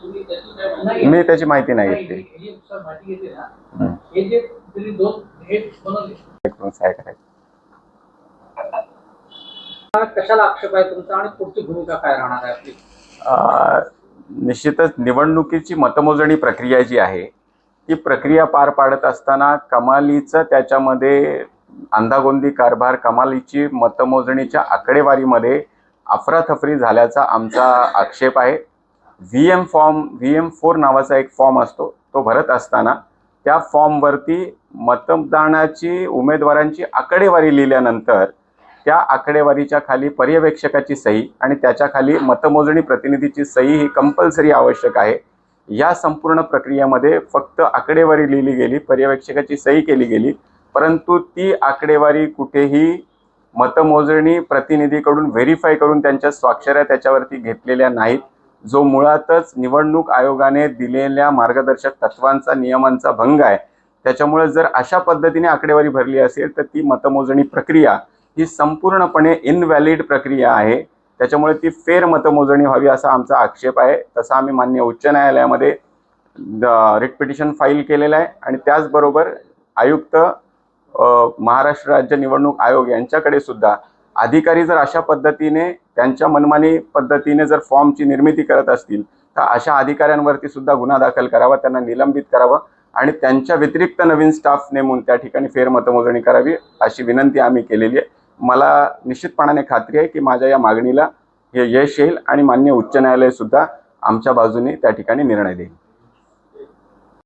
मी त्याची माहिती नाही घेतली. कशाला आक्षेप आहे तुमचा आणि पुढची भूमिका काय राहणार आहे आपली? निश्चितच निवडणुकीची मतमोजणी प्रक्रिया जी आहे ती प्रक्रिया पार पाडत असताना कमालीचं त्याच्यामध्ये अंधागोंदी कारभार, कमालीची मतमोजणीच्या आकडेवारीमध्ये अफरातफरी झाल्याचा आमचा आक्षेप आहे. VM4 नावाचा एक फॉर्म असतो, तो भरत असताना त्या फॉर्मवरती मतदानाची उमेदवारांची आकडेवारी लिहिल्यानंतर त्या आकडेवारीच्या खाली पर्यवेक्षकाची सही आणि त्याच्या खाली मतमोजणी प्रतिनिधीची सही ही कंपल्सरी आवश्यक आहे. या संपूर्ण प्रक्रियेमध्ये फक्त आकडेवारी लिहिली गेली, पर्यवेक्षकाची सही केली गेली, परंतु ती आकडेवारी कुठेही मतमोजणी प्रतिनिधीकडून व्हेरीफाय करून त्यांच्या स्वाक्षऱ्या त्याच्यावरती घेतलेल्या नाहीत, जो मुळातच निवडणूक आयोगाने दिलेल्या मार्गदर्शक तत्वांचा, नियमांचा भंग आहे. त्याच्यामुळे जर अशा पद्धतीने आकडेवारी भरली असेल तर ती मतमोजणी प्रक्रिया ही संपूर्णपणे इनव्हॅलिड प्रक्रिया आहे. त्याच्यामुळे ती फेर मतमोजणी व्हावी असा आमचा आक्षेप आहे. तसा आम्ही माननीय उच्च न्यायालयामध्ये रिट पिटिशन फाईल केलेलं आहे आणि त्याचबरोबर आयुक्त महाराष्ट्र राज्य निवडणूक आयोग यांच्याकडे सुद्धा अधिकारी जर अशा पद्धतीने त्यांच्या मनमानी पद्धतीने जर फॉर्मची निर्मिती करत असतील तर अशा अधिकाऱ्यांवरती सुद्धा गुन्हा दाखल करावा, त्यांना निलंबित करावं आणि त्यांच्या व्यतिरिक्त नवीन स्टाफ नेमून त्या ठिकाणी फेर मतमोजणी करावी अशी विनंती आम्ही केलेली आहे. मला निश्चितपणाने खात्री आहे की माझ्या या मागणीला हे यश येईल आणि माननीय उच्च न्यायालय सुद्धा आमच्या बाजूने त्या ठिकाणी निर्णय देईल.